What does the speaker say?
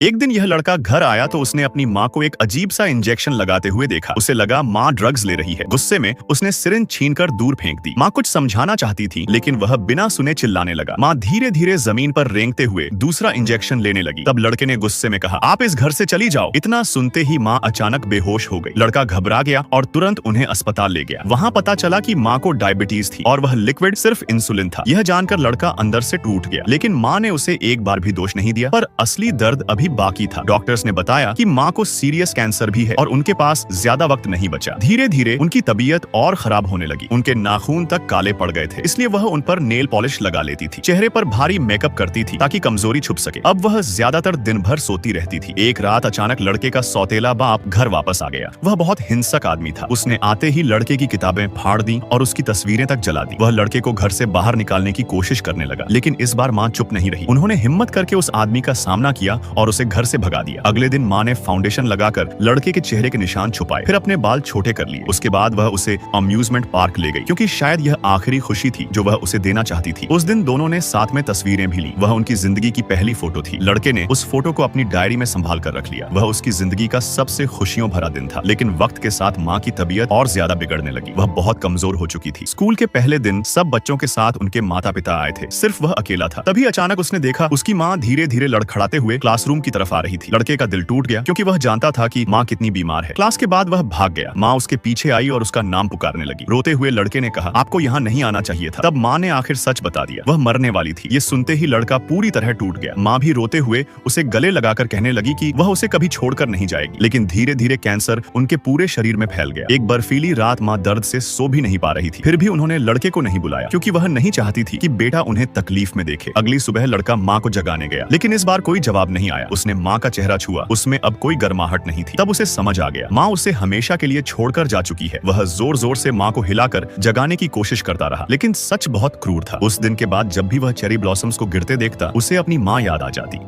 एक दिन यह लड़का घर आया तो उसने अपनी माँ को एक अजीब सा इंजेक्शन लगाते हुए देखा। उसे लगा माँ ड्रग्स ले रही है। गुस्से में उसने सिरिंज छीनकर दूर फेंक दी। माँ कुछ समझाना चाहती थी लेकिन वह बिना सुने चिल्लाने लगा। माँ धीरे धीरे जमीन पर रेंगते हुए दूसरा इंजेक्शन लेने लगी। तब लड़के ने गुस्से में कहा, आप इस घर से चली जाओ। इतना सुनते ही माँ अचानक बेहोश हो गई। लड़का घबरा गया और तुरंत उन्हें अस्पताल ले गया। वहाँ पता चला कि माँ को डायबिटीज थी और वह लिक्विड सिर्फ इंसुलिन था। यह जानकर लड़का अंदर से टूट गया, लेकिन माँ ने उसे एक बार भी दोष नहीं दिया। पर असली दर्द अभी बाकी था। डॉक्टर्स ने बताया कि माँ को सीरियस कैंसर भी है और उनके पास ज्यादा वक्त नहीं बचा। धीरे धीरे उनकी तबीयत और खराब होने लगी। उनके नाखून तक काले पड़ गए थे, इसलिए वह उन पर नेल पॉलिश लगा लेती थी। चेहरे पर भारी मेकअप करती थी ताकि कमजोरी छुप सके। अब वह ज्यादातर दिन भर सोती रहती थी। एक रात अचानक लड़के का सौतेला बाप घर वापस आ गया। वह बहुत हिंसक आदमी था। उसने आते ही लड़के की किताबें फाड़ दी और उसकी तस्वीरें तक जला दी। वह लड़के को घर से बाहर निकालने की कोशिश करने लगा, लेकिन इस बार माँ चुप नहीं रही। उन्होंने हिम्मत करके उस आदमी का सामना किया और उसे घर से भगा दिया। अगले दिन माँ ने फाउंडेशन लगाकर लड़के के चेहरे के निशान छुपाए, फिर अपने बाल छोटे कर लिए। उसके बाद वह उसे अम्यूजमेंट पार्क ले गई, क्योंकि शायद यह आखिरी खुशी थी जो वह उसे देना चाहती थी। उस दिन दोनों ने साथ में तस्वीरें भी ली। वह उनकी जिंदगी की पहली फोटो थी। लड़के ने उस फोटो को अपनी डायरी में संभाल कर रख लिया। वह उसकी जिंदगी का सबसे खुशियों भरा दिन था। लेकिन वक्त के साथ माँ की तबीयत और ज्यादा बिगड़ने लगी। वह बहुत कमजोर हो चुकी थी। स्कूल के पहले दिन सब बच्चों के साथ उनके माता पिता आए थे, सिर्फ वह अकेला था। तभी अचानक उसने देखा उसकी माँ धीरे धीरे लड़खड़ाते हुए क्लासरूम की तरफ आ रही थी। लड़के का दिल टूट गया, क्योंकि वह जानता था कि माँ कितनी बीमार है। क्लास के बाद वह भाग गया। माँ उसके पीछे आई और उसका नाम पुकारने लगी। रोते हुए लड़के ने कहा, आपको यहाँ नहीं आना चाहिए था। तब माँ ने आखिर सच बता दिया, वह मरने वाली थी। ये सुनते ही लड़का पूरी तरह टूट गया। माँ भी रोते हुए उसे गले लगाकर कहने लगी कि वह उसे कभी छोड़कर नहीं जाएगी। लेकिन धीरे धीरे कैंसर उनके पूरे शरीर में फैल गया। एक बर्फीली रात माँ दर्द से सो भी नहीं पा रही थी। फिर भी उन्होंने लड़के को नहीं बुलाया, क्योंकि वह नहीं चाहती थी कि बेटा उन्हें तकलीफ में देखे। अगली सुबह लड़का माँ को जगाने गया, लेकिन इस बार कोई जवाब नहीं आया। उसने माँ का चेहरा छुआ, उसमें अब कोई गर्माहट नहीं थी। तब उसे समझ आ गया, माँ उसे हमेशा के लिए छोड़कर जा चुकी है। वह जोर जोर से माँ को हिलाकर जगाने की कोशिश करता रहा, लेकिन सच बहुत क्रूर था। उस दिन के बाद जब भी वह चेरी ब्लॉसम्स को गिरते देखता, उसे अपनी माँ याद आ जाती।